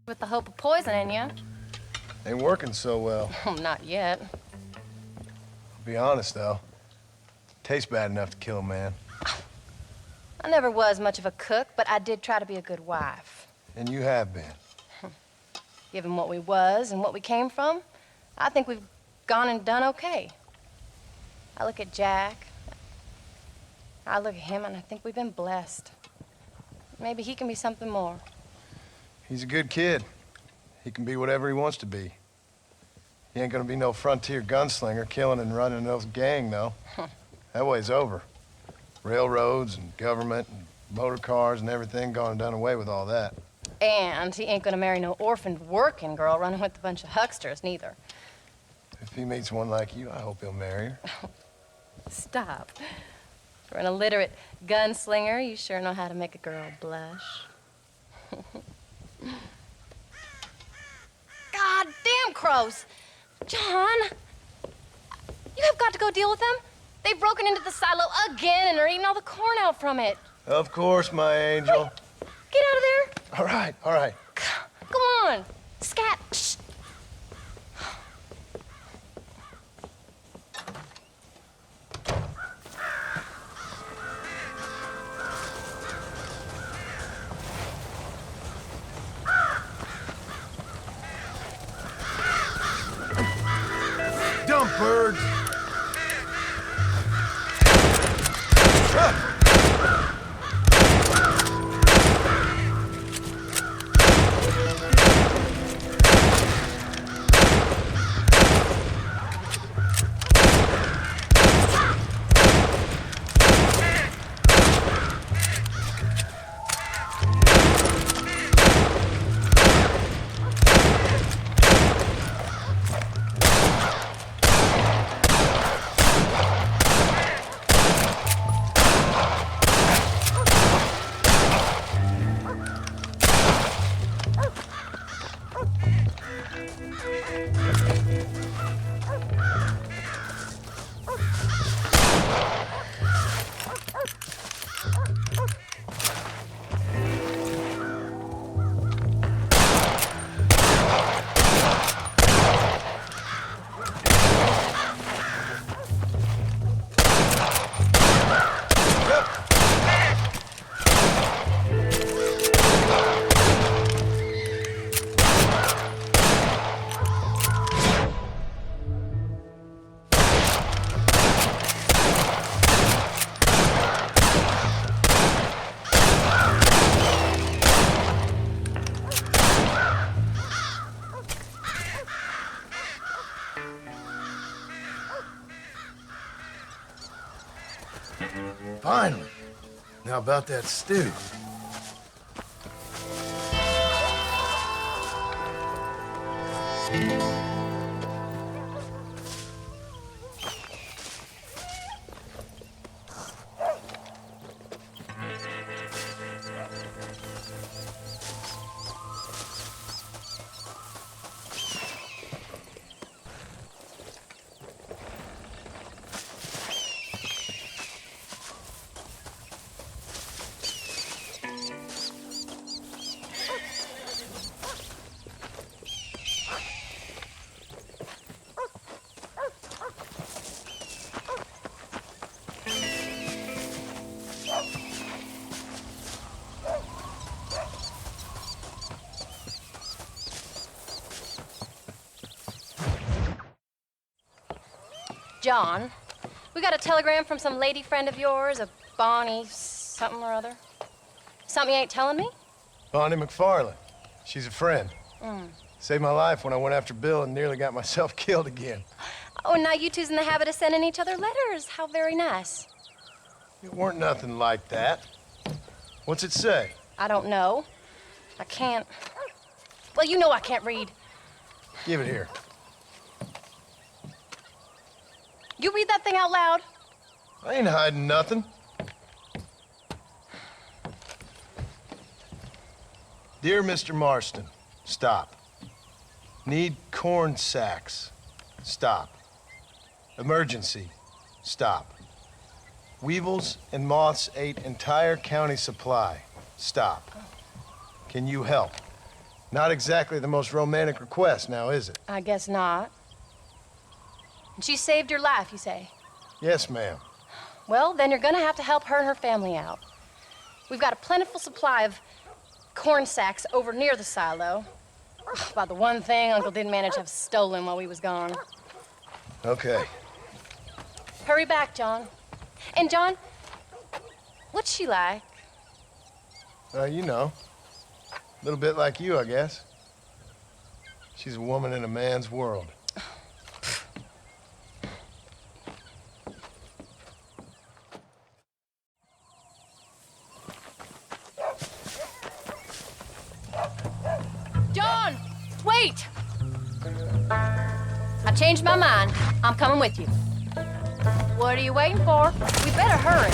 With the hope of poisoning you. Ain't working so well. Not yet. I'll be honest, though. Tastes bad enough to kill a man. I never was much of a cook, but I did try to be a good wife. And you have been. Given what we was and what we came from, I think we've gone and done okay. I look at Jack. I look at him, and I think we've been blessed. Maybe he can be something more. He's a good kid. He can be whatever he wants to be. He ain't gonna be no frontier gunslinger killing and running no gang, though. That way's over. Railroads and government and motor cars and everything gone and done away with all that. And he ain't gonna marry no orphaned working girl running with a bunch of hucksters, neither. If he meets one like you, I hope he'll marry her. Stop. For an illiterate gunslinger, you sure know how to make a girl blush. God damn crows! John! You have got to go deal with them. They've broken into the silo again and are eating all the corn out from it. Of course, my angel. Wait, get out of there. All right, all right. Come on. Scat. Shh. Dump birds. Finally. Now about that stew. John, we got a telegram from some lady friend of yours, a Bonnie something or other. Something you ain't telling me? Bonnie McFarland. She's a friend. Saved my life when I went after Bill and nearly got myself killed again. Oh, and now you two's in the habit of sending each other letters. How very nice. It weren't nothing like that. What's it say? I don't know. I can't. Well, you know I can't read. Give it here. You read that thing out loud. I ain't hiding nothing. Dear Mr. Marston, stop. Need corn sacks. Stop. Emergency. Stop. Weevils and moths ate entire county supply. Stop. Can you help? Not exactly the most romantic request, now is it? I guess not. And she saved your life, you say? Yes, ma'am. Well, then you're gonna have to help her and her family out. We've got a plentiful supply of corn sacks over near the silo. About the one thing Uncle didn't manage to have stolen while we was gone. Okay. Hurry back, John. And John, what's she like? You know. A little bit like you, I guess. She's a woman in a man's world. John, wait! I changed my mind. I'm coming with you. What are you waiting for? We better hurry.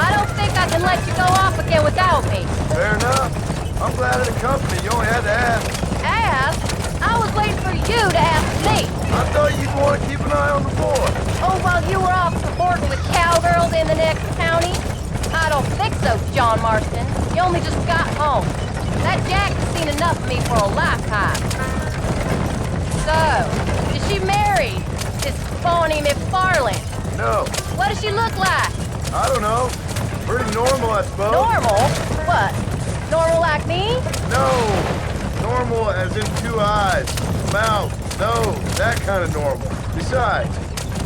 I don't think I can let you go off again without me. Fair enough. I'm glad of the company. You only had to ask. Ask? I was waiting for you to ask me. I thought you'd want to keep an eye on the boy. Oh, while you were off supporting with cowgirls in the next county? I don't think so, John Marston. You only just got home. That Jack has seen enough of me for a lifetime. So, is she married? This Bonnie McFarland? No. What does she look like? I don't know. Pretty normal, I suppose. Normal? What? Normal like me? No. Normal as in 2 eyes, mouth, nose, that kind of normal. Besides,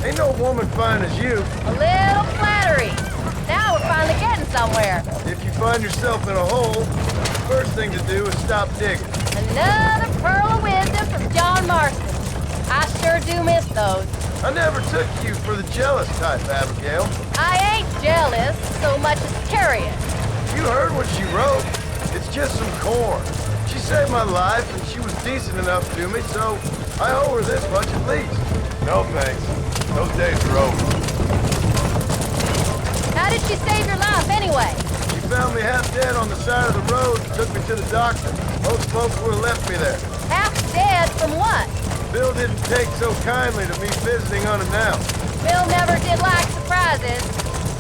ain't no woman fine as you. A little flattery. Now we're finally getting somewhere. If you find yourself in a hole, the first thing to do is stop digging. Another pearl of wisdom from John Marston. I sure do miss those. I never took you for the jealous type, Abigail. I ain't jealous so much as curious. You heard what she wrote. It's just some corn. She saved my life, and she was decent enough to me, so I owe her this much at least. No thanks. Those days are over. How did she save your life anyway? She found me half dead on the side of the road and took me to the doctor. Most folks would have left me there. Half dead from what? Bill didn't take so kindly to me visiting unannounced. Bill never did like surprises.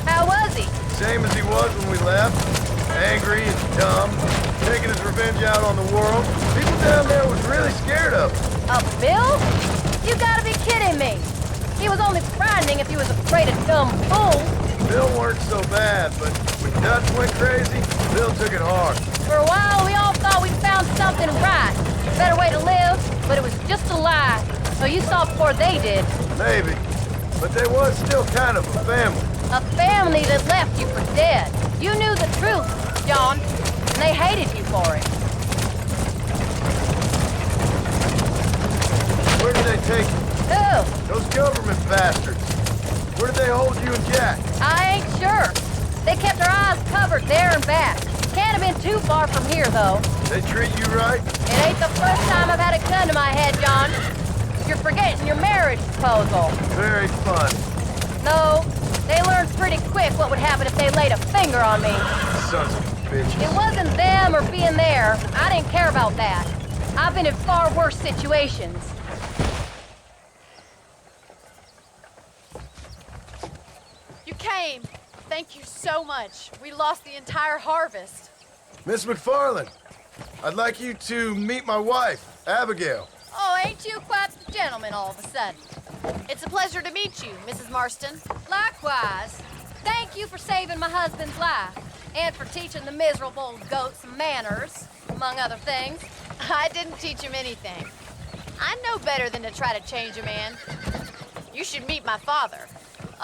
How was he? Same as he was when we left. Angry and dumb, taking his revenge out on the world. People down there was really scared of him. A Bill? You gotta be kidding me. He was only frightening if he was afraid of dumb fools. Bill weren't so bad, but when Dutch went crazy, Bill took it hard. For a while, we all thought we'd found something right. A better way to live, but it was just a lie. So you saw before they did. Maybe. But they was still kind of a family. A family that left you for dead. You knew the truth, John, and they hated you for it. Where did they take you? Who? Those government bastards. Where did they hold you and Jack? I ain't sure. They kept our eyes covered there and back. Can't have been too far from here, though. They treat you right? It ain't the first time I've had a gun to my head, John. You're forgetting your marriage proposal. Very fun. No, they learned pretty quick what would happen if they laid a finger on me. Sons of bitches. It wasn't them or being there. I didn't care about that. I've been in far worse situations. You came. Thank you so much. We lost the entire harvest. Miss McFarland, I'd like you to meet my wife, Abigail. Oh, ain't you quite the gentleman all of a sudden? It's a pleasure to meet you, Mrs. Marston. Likewise. Thank you for saving my husband's life. And for teaching the miserable goat some manners, among other things. I didn't teach him anything. I know better than to try to change a man. You should meet my father.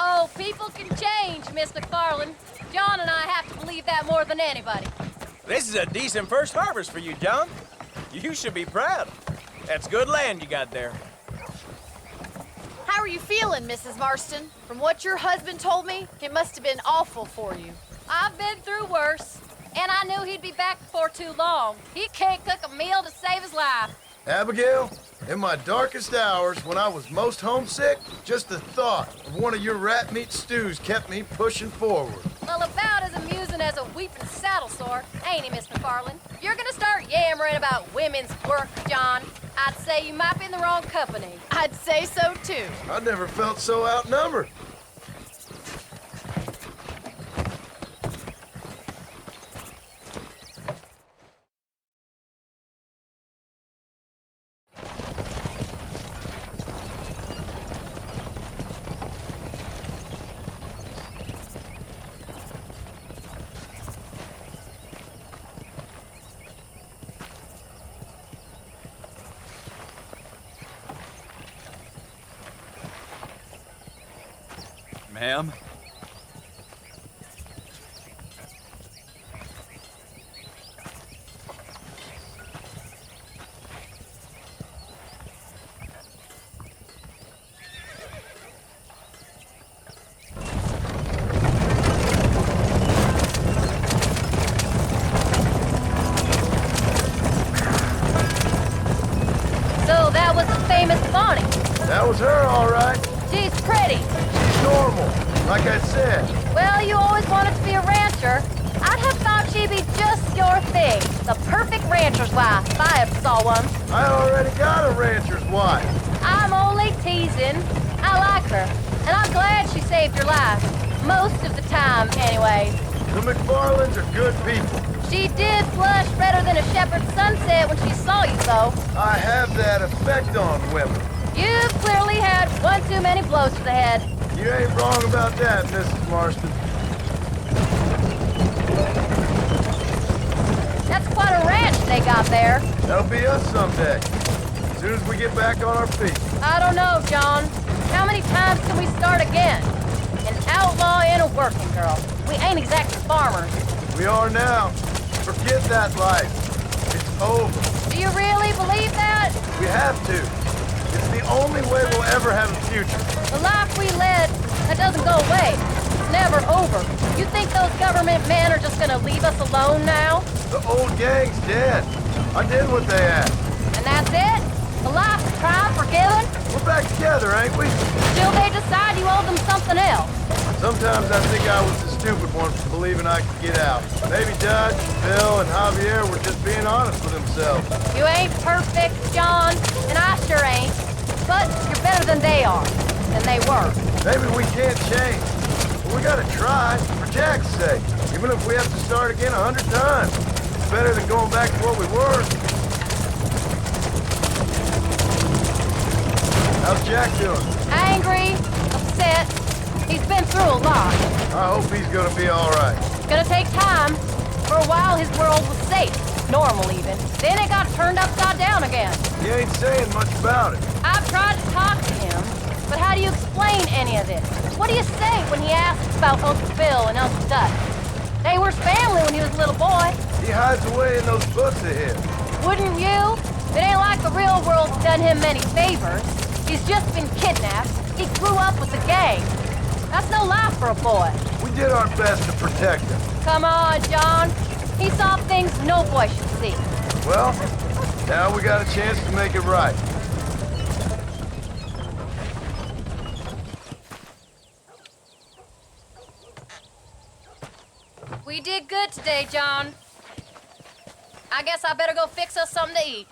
Oh, people can change, Miss McFarland. John and I have to believe that more than anybody. This is a decent first harvest for you, John. You should be proud. That's good land you got there. How are you feeling, Mrs. Marston? From what your husband told me, it must have been awful for you. I've been through worse, and I knew he'd be back before too long. He can't cook a meal to save his life. Abigail, in my darkest hours, when I was most homesick, just the thought of one of your rat meat stews kept me pushing forward. Well, about as amusing as a weeping saddle sore, ain't he, Miss McFarland? You're gonna start yammering about women's work, John. I'd say you might be in the wrong company. I'd say so, too. I never felt so outnumbered. ma'am. So that was the famous Bonnie. That was her, all right. She's pretty. She's normal, like I said. Well, you always wanted to be a rancher. I'd have thought she'd be just your thing. The perfect rancher's wife, if I ever saw one. I already got a rancher's wife. I'm only teasing. I like her, and I'm glad she saved your life. Most of the time, anyway. The McFarlands are good people. She did blush redder than a shepherd's sunset when she saw you, though. I have that effect on women. You've clearly had one too many blows to the head. You ain't wrong about that, Mrs. Marston. That's quite a ranch they got there. That'll be us someday. As soon as we get back on our feet. I don't know, John. How many times can we start again? An outlaw and a working girl. We ain't exactly farmers. We are now. Forget that life. It's over. Do you really believe that? We have to. It's the only way we'll ever have a future. The life we led, that doesn't go away. It's never over. You think those government men are just gonna leave us alone now? The old gang's dead. I did what they asked. And that's it? The life of crime forgiven? We're back together, ain't we? Till they decide you owe them something else. Sometimes I think I was the stupid one for believing I could get out. Maybe Dutch, Bill, and Javier were just being honest with themselves. You ain't perfect, John, and I sure ain't. But you're better than they are. Than they were. Maybe we can't change. But we gotta try, for Jack's sake. Even if we have to start again 100 times. It's better than going back to what we were. How's Jack doing? Angry, upset. He's been through a lot. I hope he's gonna be all right. It's gonna take time. For a while, his world was safe. Normal, even. Then it got turned upside down again. He ain't saying much about it. I've tried to talk to him, but how do you explain any of this? What do you say when he asks about Uncle Bill and Uncle Dutch? They were his family when he was a little boy. He hides away in those books of his. Wouldn't you? It ain't like the real world's done him many favors. He's just been kidnapped. He grew up with the gang. That's no life for a boy. We did our best to protect him. Come on, John. He saw things no boy should see. Well, now we got a chance to make it right. We did good today, John. I guess I better go fix us something to eat.